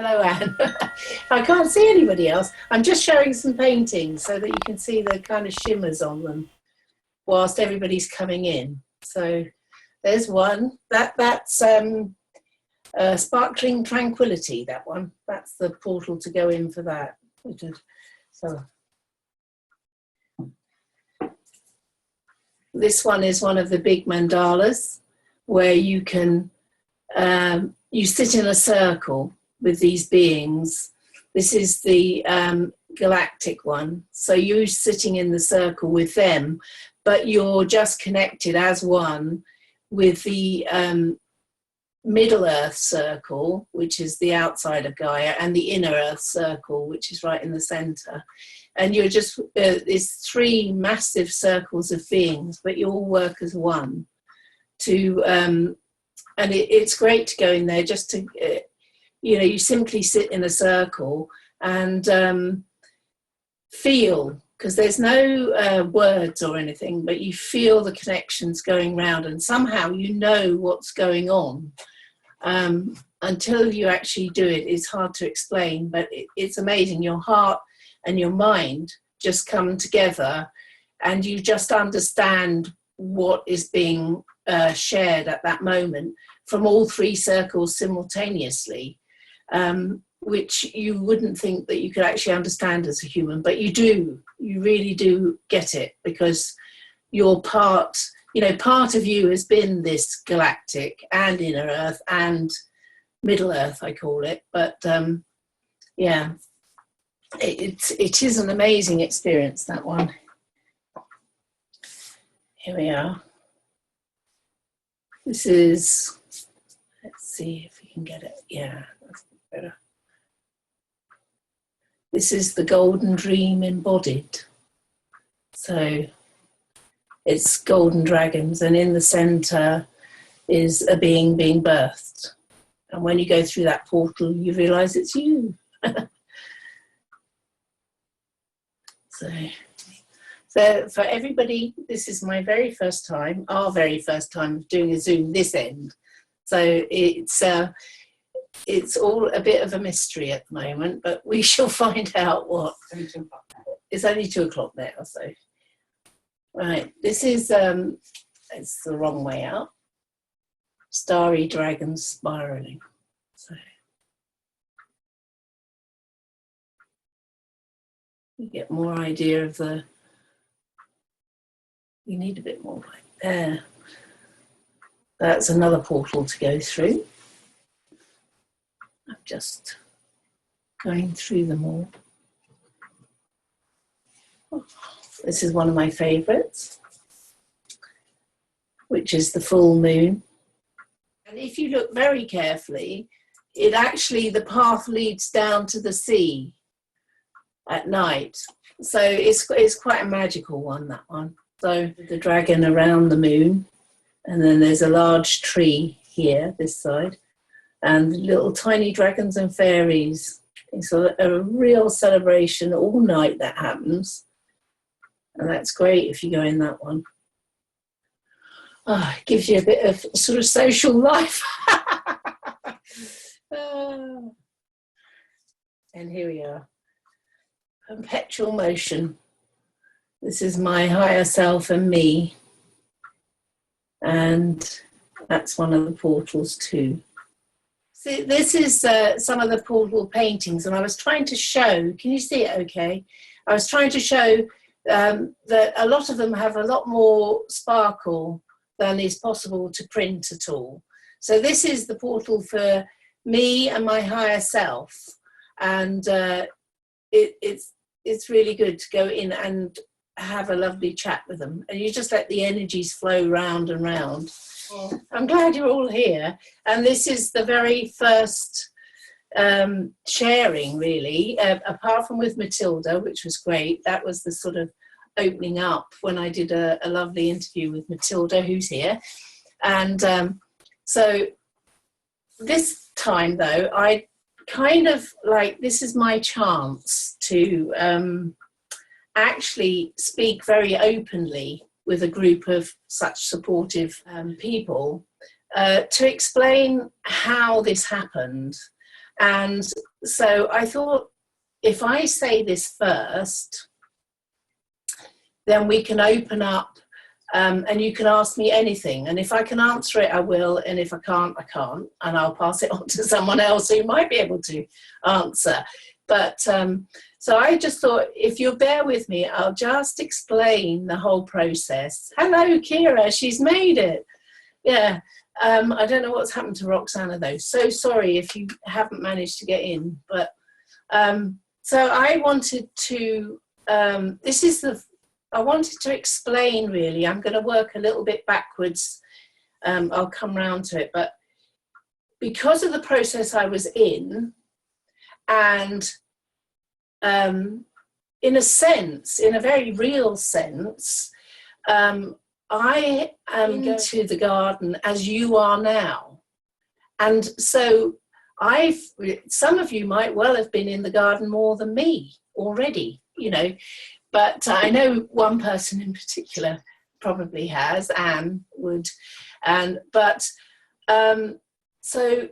Hello, Anne. I can't see anybody else. I'm just showing some paintings so that you can see the kind of shimmers on them whilst everybody's coming in. So there's one. That's Sparkling Tranquility, that one. That's the portal to go in for that. So this one is one of the big mandalas where you can, you sit in a circle with these beings. This is the galactic one. So you're sitting in the circle with them, but you're just connected as one with the Middle Earth circle, which is the outside of Gaia, and the Inner Earth circle, which is right in the center. And you're just, it's three massive circles of beings, but you all work as one. And it's great to go in there just to, you simply sit in a circle and feel, because there's no words or anything, but you feel the connections going round, and somehow you know what's going on. Until you actually do it, it's hard to explain, but it's amazing. Your heart and your mind just come together, and you just understand what is being shared at that moment from all three circles simultaneously, which you wouldn't think that you could actually understand as a human, but you do. You really do get it, because you're part of you has been this galactic and Inner Earth and Middle Earth, I call it. But yeah, it is an amazing experience, that one. Here we are. This is, let's see if we can get it. Yeah, that's better. This is the Golden Dream embodied. So it's golden dragons, and in the center is a being birthed. And when you go through that portal, you realize it's you. So for everybody, this is my very first time, our very first time doing a Zoom this end. So it's all a bit of a mystery at the moment, but we shall find out what. It's only 2 o'clock now, so. Right, this is, it's the wrong way out. Starry dragons spiraling. So you get more idea of the, you need a bit more light there. That's another portal to go through. I'm just going through them all. This is one of my favorites, which is the full moon. And if you look very carefully, it actually, the path leads down to the sea at night. So it's quite a magical one, that one. So the dragon around the moon, and then there's a large tree here, this side, and little tiny dragons and fairies. It's a real celebration all night that happens. And that's great if you go in that one. Oh, it gives you a bit of sort of social life. And here we are. Perpetual motion. This is my higher self and me. And that's one of the portals too. See, this is some of the portal paintings, and I was trying to show, can you see it okay? I was trying to show that a lot of them have a lot more sparkle than is possible to print at all. So this is the portal for me and my higher self, and it's really good to go in and have a lovely chat with them, and you just let the energies flow round and round. Well, I'm glad you're all here, and this is the very first sharing, really, apart from with Matilda, which was great. That was the sort of opening up when I did a lovely interview with Matilda, who's here. And so this time, though, I kind of like, this is my chance to actually speak very openly with a group of such supportive people to explain how this happened and So I thought, if I say this first, then we can open up, and you can ask me anything. And if I can answer it, I will. And if I can't, I can't. And I'll pass it on to someone else who might be able to answer. But so I just thought, if you'll bear with me, I'll just explain the whole process. Hello, Kira, she's made it. Yeah, I don't know what's happened to Roxana, though. So sorry if you haven't managed to get in. But so I wanted to, I wanted to explain, really. I'm going to work a little bit backwards. I'll come round to it. But because of the process I was in, and in a sense, in a very real sense, I am going to the garden as you are now. And so some of you might well have been in the garden more than me already, you know, but I know one person in particular probably has, Anne would. So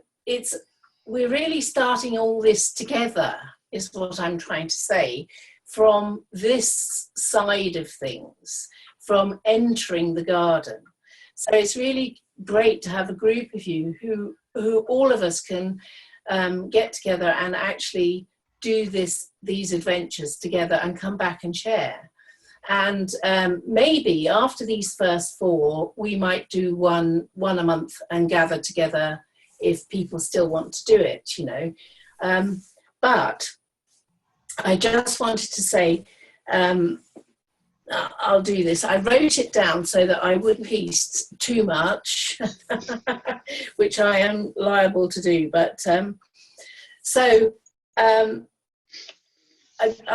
we're really starting all this together, is what I'm trying to say, from this side of things, from entering the garden. So it's really great to have a group of you who all of us can get together and actually do these adventures together and come back and share. And maybe after these first 4, we might do one a month and gather together if people still want to do it, you know. But I just wanted to say, I'll do this. I wrote it down so that I wouldn't piece too much, which I am liable to do. But I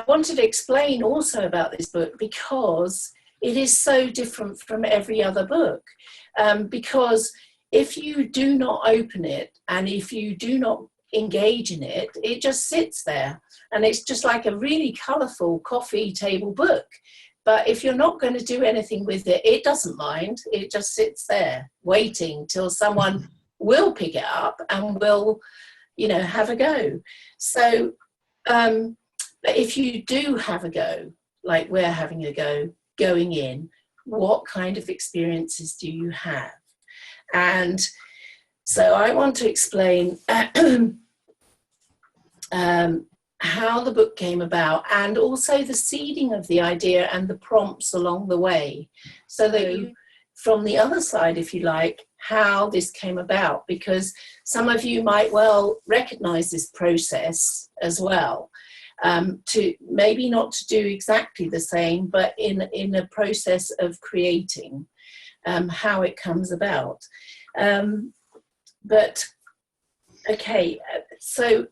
wanted to explain also about this book because it is so different from every other book. Because if you do not open it and if you do not engage in it, it just sits there. And it's just like a really colourful coffee table book. But if you're not going to do anything with it, it doesn't mind. It just sits there waiting till someone will pick it up and will, you know, have a go. So if you do have a go, like we're having a go, going in, what kind of experiences do you have? And so I want to explain how the book came about, and also the seeding of the idea and the prompts along the way, so that you, from the other side, if you like, how this came about, because some of you might well recognize this process as well, to maybe not to do exactly the same, but in a process of creating how it comes about. But okay, so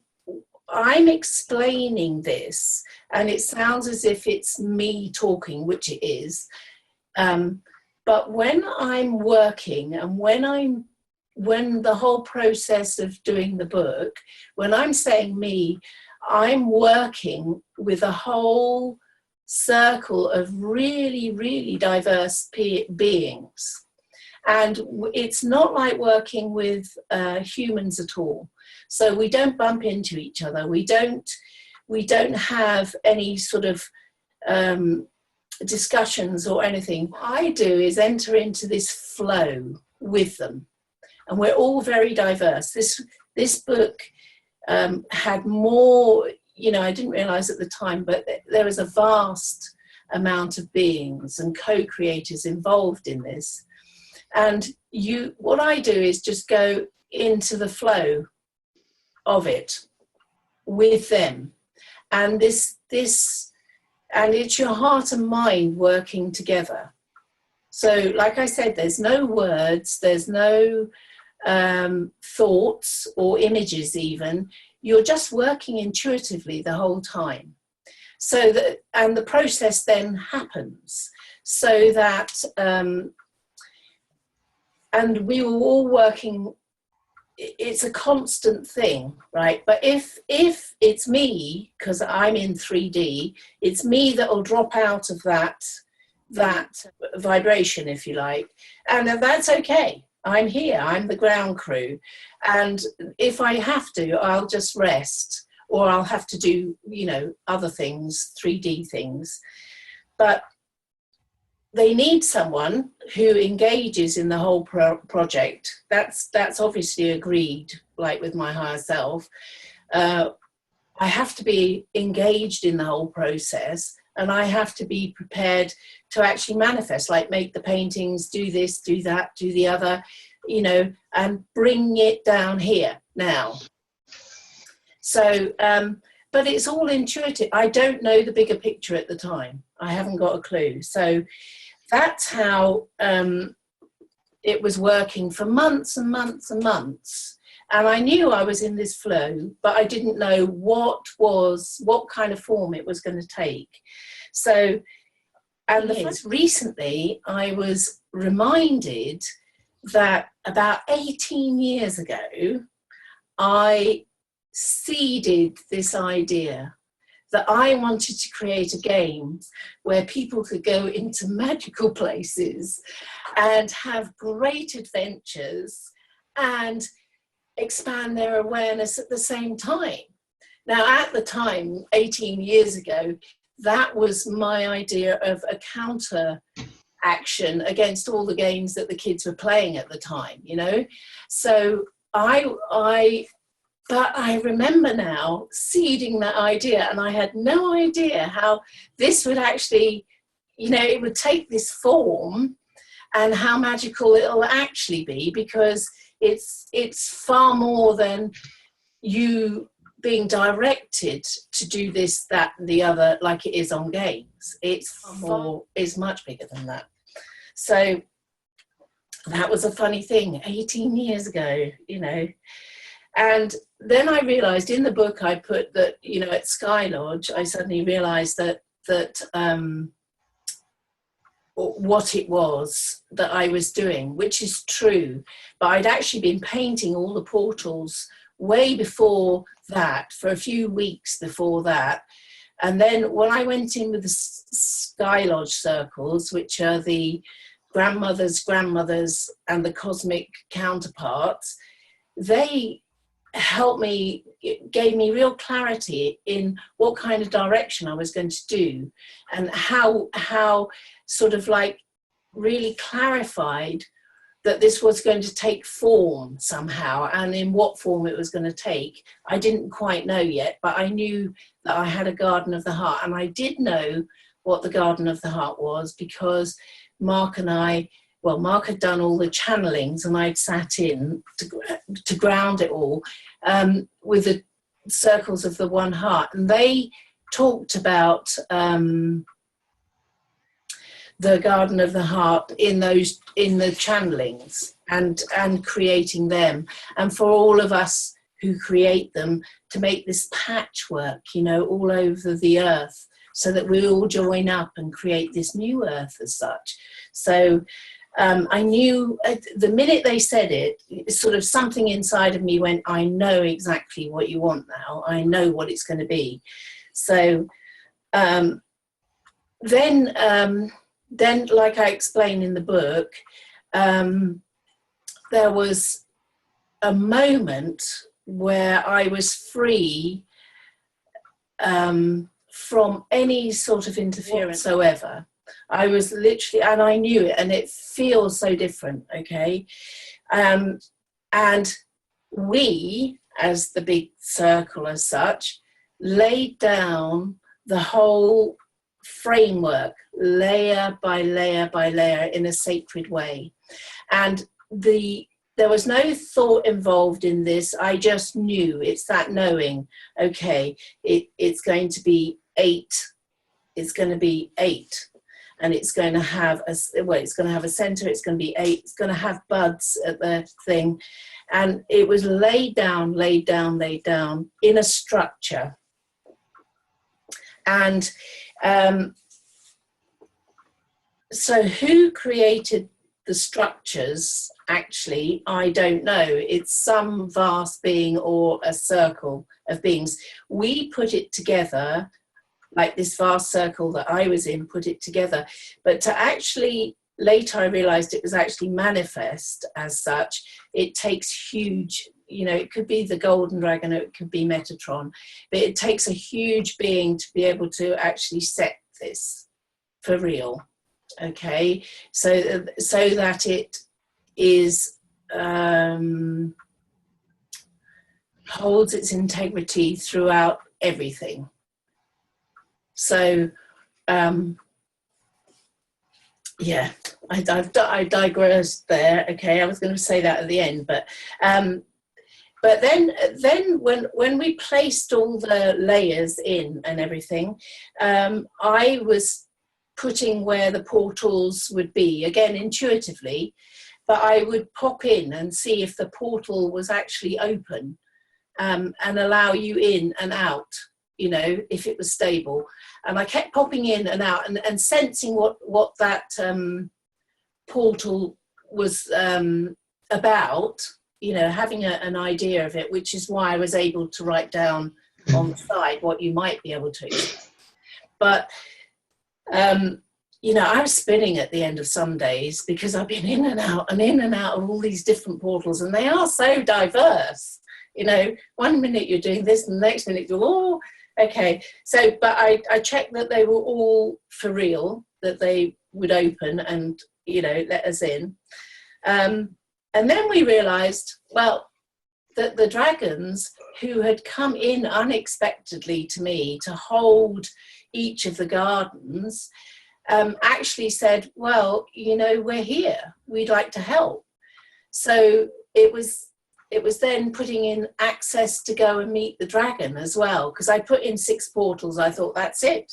I'm explaining this, and it sounds as if it's me talking, which it is. But when I'm working, and when the whole process of doing the book, when I'm saying me, I'm working with a whole circle of really, really diverse beings. And it's not like working with humans at all. So we don't bump into each other. We don't have any sort of discussions or anything. What I do is enter into this flow with them. And we're all very diverse. This book had more, you know, I didn't realize at the time, but there is a vast amount of beings and co-creators involved in this. And what I do is just go into the flow of it with them. And and it's your heart and mind working together. So, like I said, there's no words, there's no thoughts or images even. You're just working intuitively the whole time. So that, and the process then happens so that, and we were all working, it's a constant thing, right? But if it's me, because I'm in 3D, it's me that will drop out of that vibration, if you like. And that's okay. I'm here, I'm the ground crew. And if I have to, I'll just rest. or I'll have to do, you know, other things, 3D things. But they need someone who engages in the whole project. That's obviously agreed, like with my higher self. I have to be engaged in the whole process, and I have to be prepared to actually manifest, like make the paintings, do this, do that, do the other, you know, and bring it down here now. So, but it's all intuitive. I don't know the bigger picture at the time. I haven't got a clue. So that's how it was working for months and months and months. And I knew I was in this flow, but I didn't know what kind of form it was going to take. So, and recently I was reminded that about 18 years ago, I seeded this idea that I wanted to create a game where people could go into magical places and have great adventures and expand their awareness at the same time. Now, at the time, 18 years ago, that was my idea of a counter action against all the games that the kids were playing at the time, you know? So but I remember now seeding that idea, and I had no idea how this would actually, you know, it would take this form and how magical it'll actually be, because it's far more than you being directed to do this, that, and the other, like it is on games. It's much bigger than that. So that was a funny thing 18 years ago, you know. And then I realized in the book I put that, you know, at Sky Lodge, I suddenly realized that what it was that I was doing, which is true, but I'd actually been painting all the portals way before that, for a few weeks before that. And then when I went in with the Sky Lodge circles, which are the grandmothers, and the cosmic counterparts, they helped me, gave me real clarity in what kind of direction I was going to do, and how sort of like really clarified that this was going to take form somehow, and in what form it was going to take, I didn't quite know yet, but I knew that I had a Garden of the Heart, and I did know what the Garden of the Heart was because Mark had done all the channelings, and I'd sat in to ground it all with the circles of the One Heart, and they talked about the Garden of the Heart in the channelings and creating them, and for all of us who create them to make this patchwork, you know, all over the earth, so that we all join up and create this new earth as such. So I knew the minute they said it, sort of something inside of me went, I know exactly what you want now. I know what it's going to be. So then, like I explain in the book, there was a moment where I was free from any sort of interference whatsoever. I was literally, and I knew it, and it feels so different, okay? And we, as the big circle as such, laid down the whole framework, layer by layer by layer, in a sacred way. And there was no thought involved in this. I just knew. It's that knowing, okay, it's going to be 8. It's going to be 8. And it's going to have it's going to have a center. It's going to be 8. It's going to have buds at the thing. And it was laid down in a structure. And so who created the structures, actually, I don't know. It's some vast being or a circle of beings. We put it together, like this vast circle that I was in put it together. But to actually, later I realized it was actually manifest as such, it takes huge, you know, it could be the Golden Dragon, or it could be Metatron, but it takes a huge being to be able to actually set this for real. Okay, so that it is holds its integrity throughout everything. So yeah, I digressed there. Okay, I was going to say that at the end, but then when we placed all the layers in and everything, I was putting where the portals would be, again intuitively, but I would pop in and see if the portal was actually open, and allow you in and out, you know, if it was stable. And I kept popping in and out and sensing what that portal was about, you know, having an idea of it, which is why I was able to write down on the side what you might be able to expect. But you know, I was spinning at the end of some days, because I've been in and out of all these different portals, and they are so diverse. You know, one minute you're doing this, and the next minute you're, oh, okay. So, but I checked that they were all for real, that they would open and, you know, let us in. And then we realized, well, that the dragons who had come in unexpectedly to me to hold each of the gardens actually said, well, you know, we're here, we'd like to help. So it was then putting in access to go and meet the dragon as well, because I put in 6 portals. I thought, that's it.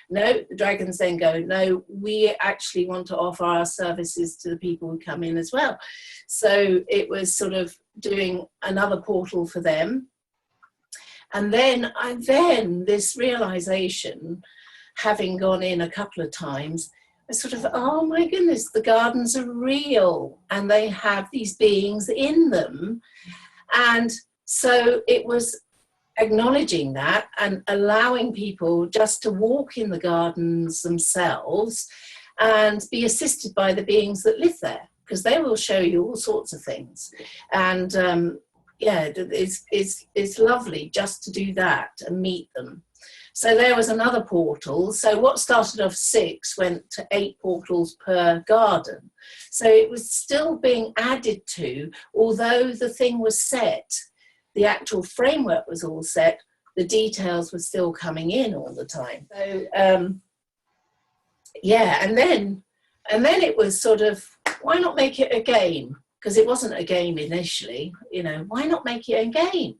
No, the dragons then go, no, we actually want to offer our services to the people who come in as well. So it was sort of doing another portal for them. And then this realization, having gone in a couple of times, I sort of, oh my goodness, the gardens are real and they have these beings in them. And so it was acknowledging that and allowing people just to walk in the gardens themselves and be assisted by the beings that live there, because they will show you all sorts of things. And yeah, it's lovely just to do that and meet them. So there was another portal. So what started off 6 went to 8 portals per garden. So it was still being added to, although the thing was set, the actual framework was all set, the details were still coming in all the time. So yeah, and then it was sort of, why not make it a game? Because it wasn't a game initially, you know, why not make it a game?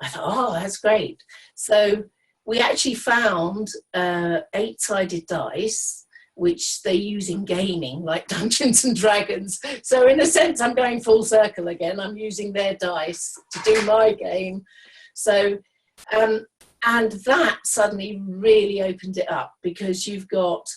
I thought, oh, that's great. So we actually found 8-sided dice, which they use in gaming, like Dungeons and Dragons. So in a sense, I'm going full circle again. I'm using their dice to do my game. So, and that suddenly really opened it up, because you've got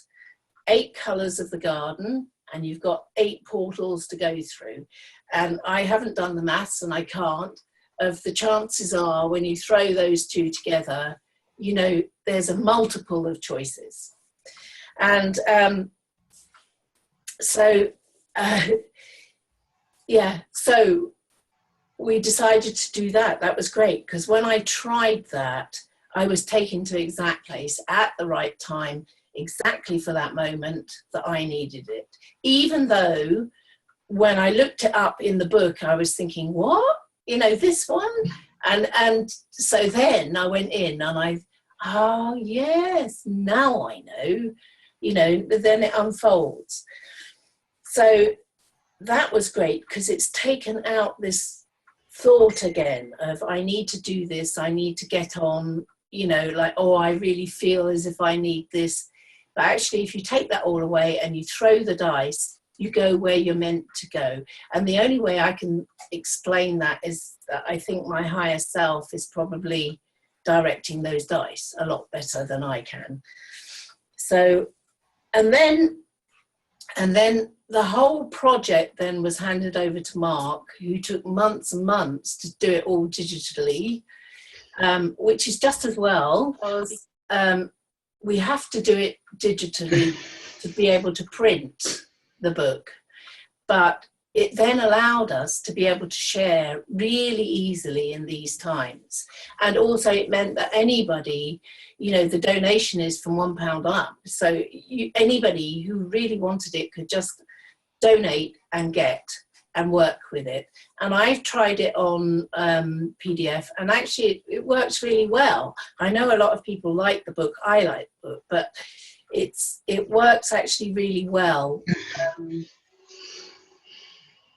8 colours of the garden and you've got 8 portals to go through. And I haven't done the maths, and I can't, of the chances are when you throw those 2 together, you know, there's a multiple of choices. And yeah, so we decided to do that. That was great, because when I tried that, I was taken to the exact place at the right time, exactly for that moment that I needed it. Even though when I looked it up in the book, I was thinking, what? You know, this one? And so then I went in and oh yes, now I know, you know, then it unfolds. So that was great, because it's taken out this thought again of, I need to do this, I need to get on, you know, like, oh, I really feel as if I need this. But actually, if you take that all away and you throw the dice, you go where you're meant to go. And the only way I can explain that is that I think my higher self is probably directing those dice a lot better than I can. So, and then the whole project then was handed over to Mark, who took months and months to do it all digitally, which is just as well, because we have to do it digitally to be able to print the book. But it then allowed us to be able to share really easily in these times. And also it meant that anybody, you know, the donation is from £1 up. So anybody who really wanted it could just donate and get and work with it. And I've tried it on PDF, and actually it works really well. I know a lot of people like the book, I like the book, but it works actually really well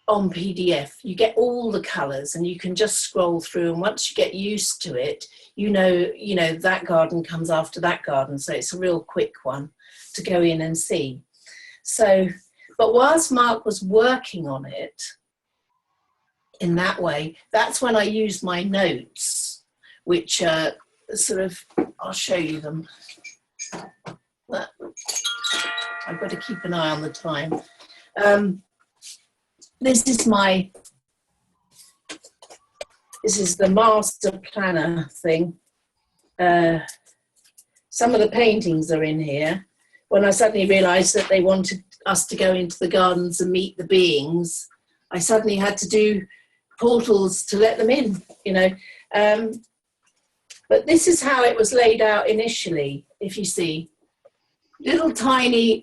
on PDF. You get all the colours and you can just scroll through, and once you get used to it, you know that garden comes after that garden, so it's a real quick one to go in and see. So, but whilst Mark was working on it in that way, that's when I used my notes, which sort of, I'll show you them. But I've got to keep an eye on the time. This is the master planner thing. Some of the paintings are in here. When I suddenly realised that they wanted us to go into the gardens and meet the beings, I suddenly had to do portals to let them in, you know. But this is how it was laid out initially, if you see. Little tiny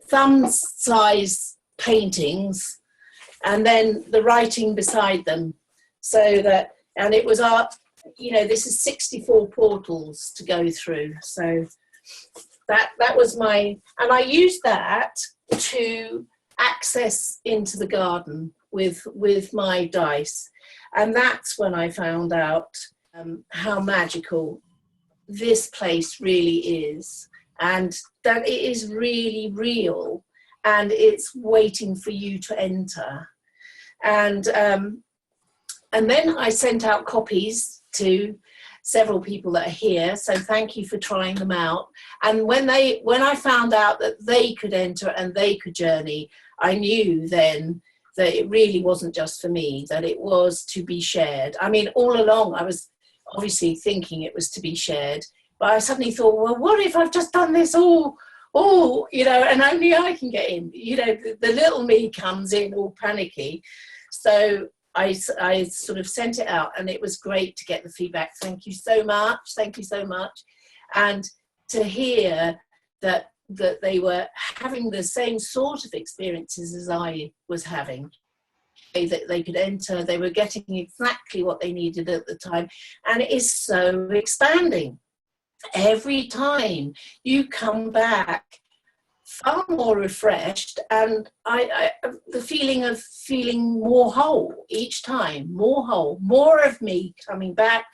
thumb-size paintings, and then the writing beside them. So that, and it was you know, this is 64 portals to go through. So that was my, and I used that to access into the garden with my dice. And that's when I found out how magical this place really is, and that it is really real, and it's waiting for you to enter. And then I sent out copies to several people that are here, so thank you for trying them out. And when I found out that they could enter and they could journey, I knew then that it really wasn't just for me, that it was to be shared. I mean, all along I was obviously thinking it was to be shared, but I suddenly thought, well, what if I've just done this all, you know, and only I can get in? You know, the little me comes in all panicky. So I sort of sent it out, and it was great to get the feedback. Thank you so much. Thank you so much. And to hear that they were having the same sort of experiences as I was having, that they could enter, they were getting exactly what they needed at the time. And it is so expanding. Every time you come back far more refreshed, and the feeling of feeling more whole each time, more whole, more of me coming back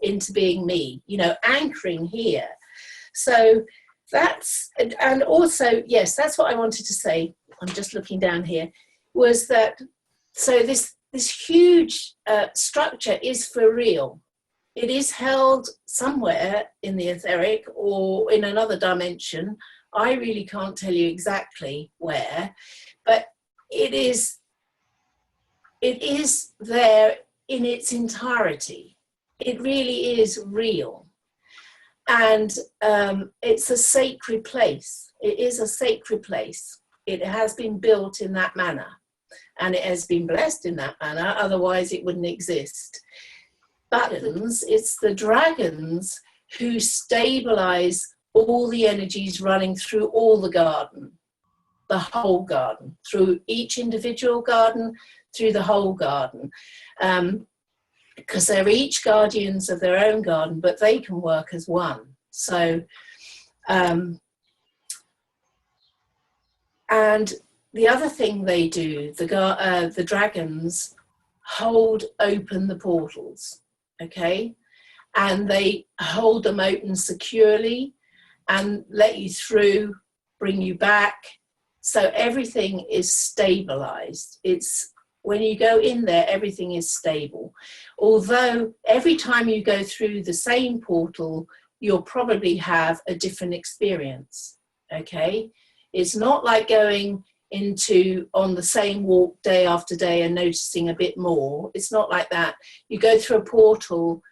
into being me, you know, anchoring here. So that's, and also, yes, that's what I wanted to say. I'm just looking down here, was that, so this huge structure is for real. It is held somewhere in the etheric or in another dimension. I really can't tell you exactly where, but it is there in its entirety. It really is real. And it's a sacred place. It is a sacred place. It has been built in that manner, and it has been blessed in that manner, otherwise it wouldn't exist. But it's the dragons who stabilize all the energies running through all the garden, the whole garden, through each individual garden, through the whole garden. Because they're each guardians of their own garden, but they can work as one. So, and the other thing they do, the dragons hold open the portals, okay? And they hold them open securely and let you through, bring you back. So everything is stabilized. It's, when you go in there, everything is stable. Although every time you go through the same portal, you'll probably have a different experience, okay? It's not like going on the same walk day after day and noticing a bit more. It's not like that. You go through a portal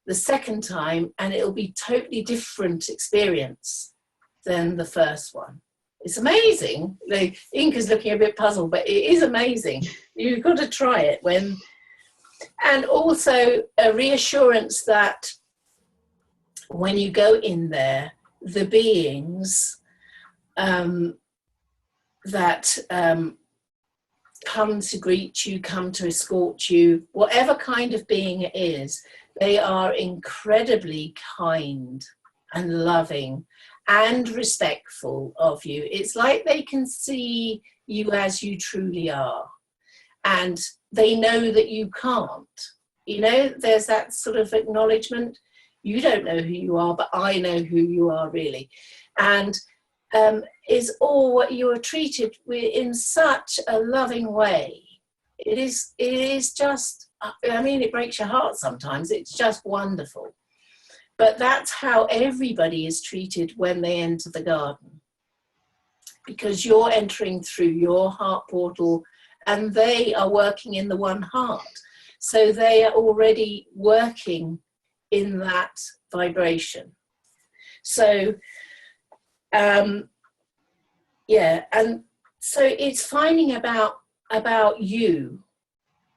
the second time and it'll be totally different experience than the first one. It's amazing. Like, Inka's looking a bit puzzled, but it is amazing. You've got to try it and also a reassurance that when you go in there, the beings that come to greet you, come to escort you, whatever kind of being it is, they are incredibly kind and loving and respectful of you. It's like they can see you as you truly are, and they know that you can't. You know, there's that sort of acknowledgement. You don't know who you are, but I know who you are really. And is all what you are treated with in such a loving way. It is just, I mean, it breaks your heart sometimes. It's just wonderful. But that's how everybody is treated when they enter the garden, because you're entering through your heart portal and they are working in the one heart. So they are already working in that vibration. So, yeah, and so it's finding about you,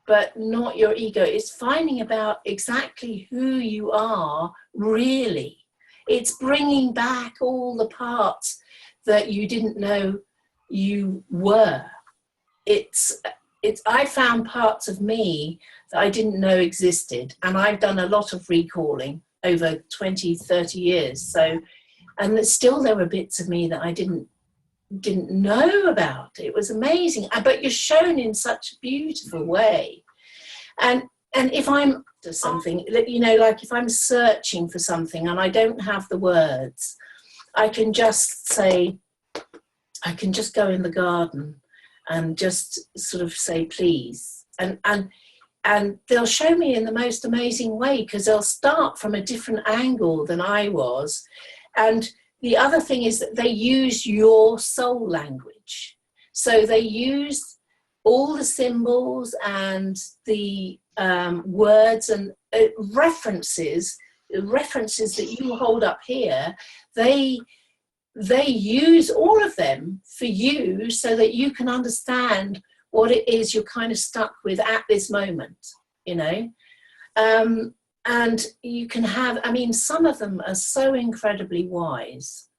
but not your ego. It's finding about exactly who you are, really. It's bringing back all the parts that you didn't know you were. I found parts of me that I didn't know existed, and I've done a lot of recalling over 20, 30 years. So, and still there were bits of me that I didn't know about. It was amazing, but you're shown in such a beautiful way. And if I'm to something, you know, like if I'm searching for something and I don't have the words, I can just go in the garden and just sort of say, please. And they'll show me in the most amazing way, because they'll start from a different angle than I was. And the other thing is that they use your soul language. So they use all the symbols and the words and references that you hold up here. They use all of them for you so that you can understand what it is you're kind of stuck with at this moment, you know. And you can have, I mean, some of them are so incredibly wise.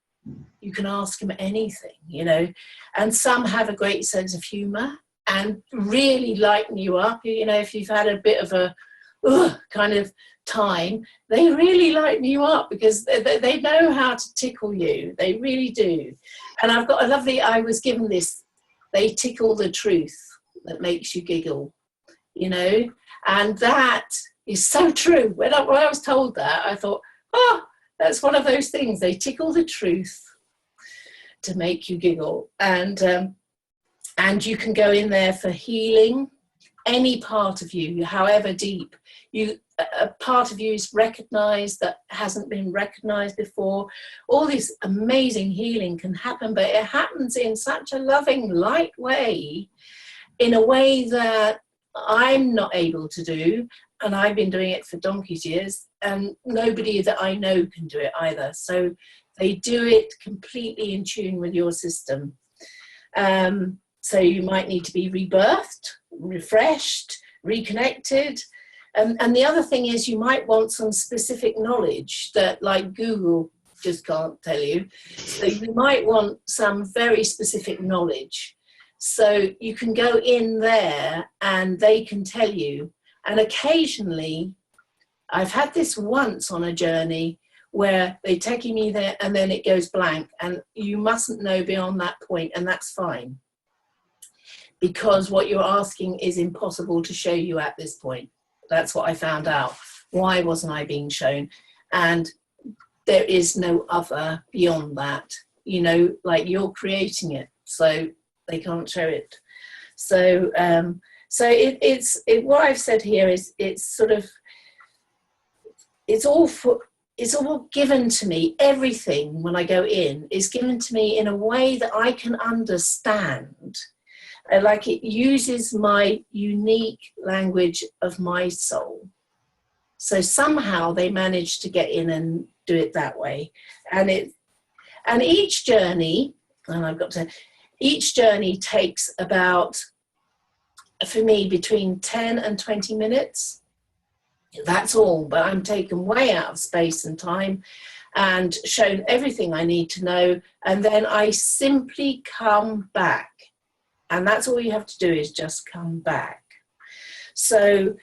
You can ask them anything, you know. And some have a great sense of humor and really lighten you up. You know, if you've had a bit of a kind of time, they really lighten you up because they know how to tickle you. They really do. And I've got I was given this, they tickle the truth that makes you giggle, you know. And that is so true. When I was told that, I thought, that's one of those things. They tickle the truth to make you giggle. And you can go in there for healing. Any part of you, however deep, a part of you is recognized that hasn't been recognized before. All this amazing healing can happen, but it happens in such a loving, light way, in a way that I'm not able to do, and I've been doing it for donkey's years, and nobody that I know can do it either. So they do it completely in tune with your system. So you might need to be rebirthed, refreshed, reconnected. And the other thing is you might want some specific knowledge that, like, Google just can't tell you. So you might want some very specific knowledge. So you can go in there and they can tell you. And occasionally, I've had this once on a journey where they're taking me there and then it goes blank. And you mustn't know beyond that point, and that's fine. Because what you're asking is impossible to show you at this point. That's what I found out. Why wasn't I being shown? And there is no other beyond that. You know, like, you're creating it, so they can't show it. So, it's what I've said here is it's all given to me. Everything when I go in is given to me in a way that I can understand. Like, it uses my unique language of my soul. So somehow they manage to get in and do it that way. And each journey, and I've got to, each journey takes about, for me, between 10 and 20 minutes. That's all, but I'm taken way out of space and time and shown everything I need to know, and then I simply come back. And that's all you have to do, is just come back. So,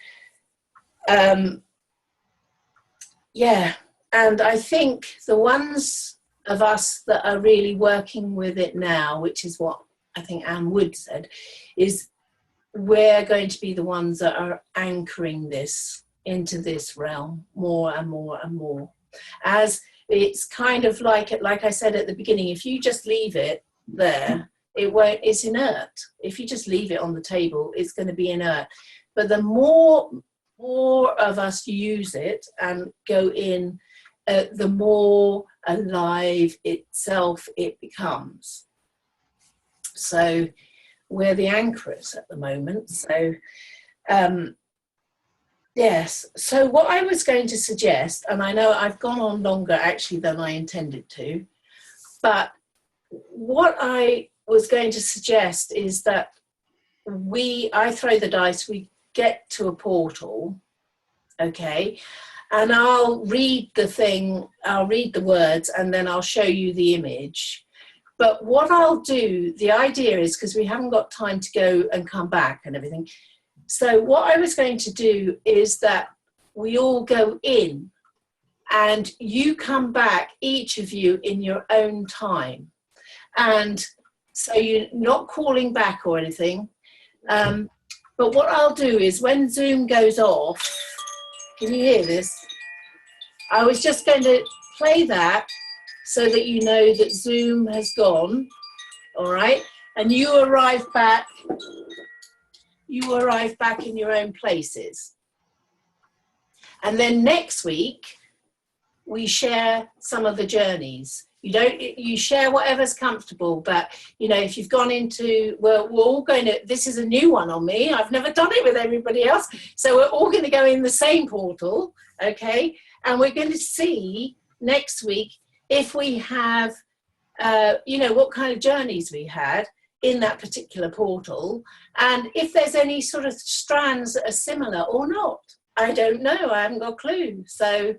yeah, and I think the ones of us that are really working with it now, which is what I think Anne Wood said, is we're going to be the ones that are anchoring this into this realm more and more and more. As it's kind of like I said at the beginning, if you just leave it there, it's inert. If you just leave it on the table, it's going to be inert. But the more of us use it and go in, the more alive itself it becomes. So we're the anchorers at the moment. So yes, so what I was going to suggest, and I know I've gone on longer actually than I intended to, but what I was going to suggest is that I throw the dice, we get to a portal, okay, and I'll read the words, and then I'll show you the image. But what I'll do, the idea is, because we haven't got time to go and come back and everything, so what I was going to do is that we all go in and you come back, each of you, in your own time. And so you're not calling back or anything. But what I'll do is when Zoom goes off, can you hear this? I was just going to play that so that you know that Zoom has gone, all right? And you arrive back in your own places. And then next week, we share some of the journeys. You share whatever's comfortable, but if you've gone into, we're all going to, this is a new one on me, I've never done it with everybody else, so we're all going to go in the same portal, okay? And we're going to see next week if we have, what kind of journeys we had in that particular portal, and if there's any sort of strands that are similar or not. I don't know, I haven't got a clue. So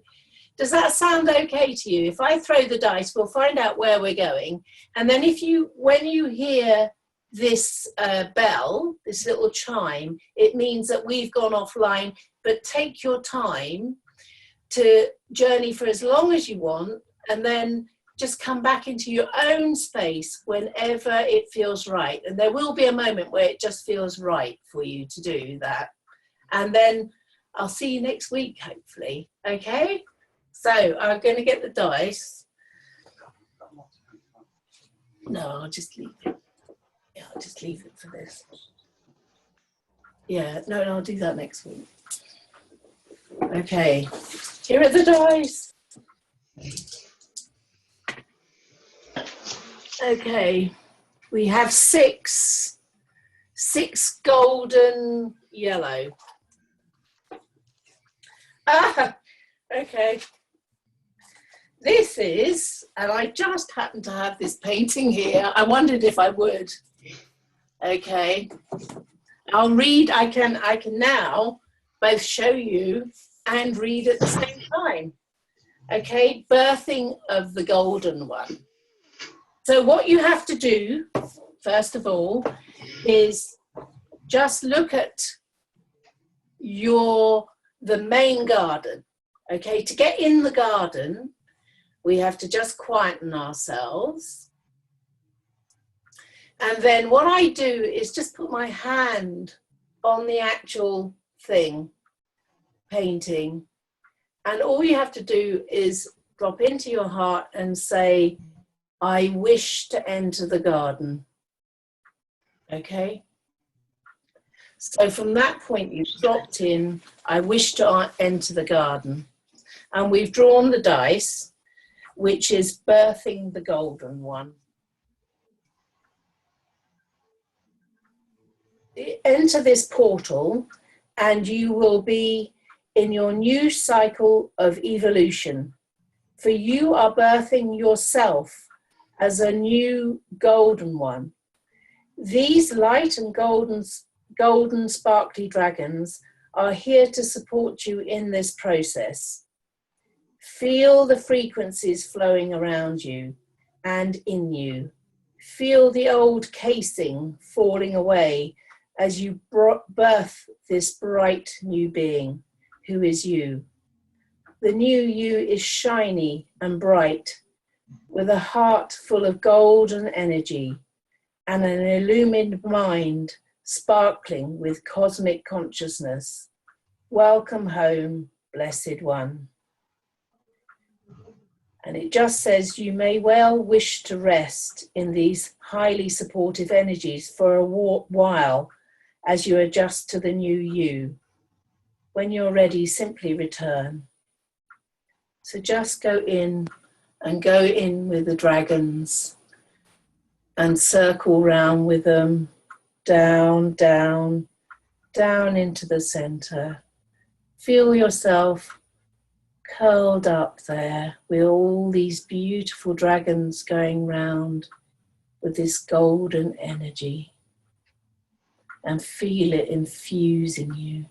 does that sound okay to you? If I throw the dice, we'll find out where we're going. And then when you hear this bell, this little chime, it means that we've gone offline, but take your time to journey for as long as you want, and then just come back into your own space whenever it feels right. And there will be a moment where it just feels right for you to do that. And then I'll see you next week, hopefully, okay? So I'm going to get the dice. No, I'll just leave it. Yeah, I'll just leave it for this. Yeah, no, I'll do that next week. Okay, here are the dice. Okay, we have six golden yellow. Okay. This is, and I just happen to have this painting here. I wondered if I would. Okay. I'll read, I can now both show you and read at the same time. Okay, Birthing of the Golden One. So what you have to do, first of all, is just look at the main garden. Okay, to get in the garden, we have to just quieten ourselves. And then what I do is just put my hand on the actual thing, painting. And all you have to do is drop into your heart and say, I wish to enter the garden. Okay? So from that point, you've dropped in, I wish to enter the garden. And we've drawn the dice, which is Birthing the Golden One. Enter this portal and you will be in your new cycle of evolution. For you are birthing yourself as a new golden one. These light and golden sparkly dragons are here to support you in this process. Feel the frequencies flowing around you and in you. Feel the old casing falling away as you birth this bright new being, who is you. The new you is shiny and bright, with a heart full of golden energy and an illumined mind sparkling with cosmic consciousness. Welcome home, blessed one. And it just says you may well wish to rest in these highly supportive energies for a while as you adjust to the new you. When you're ready, simply return. So just go in and go in with the dragons and circle round with them, down, down, down into the center. Feel yourself curled up there with all these beautiful dragons going round with this golden energy, and feel it infusing you.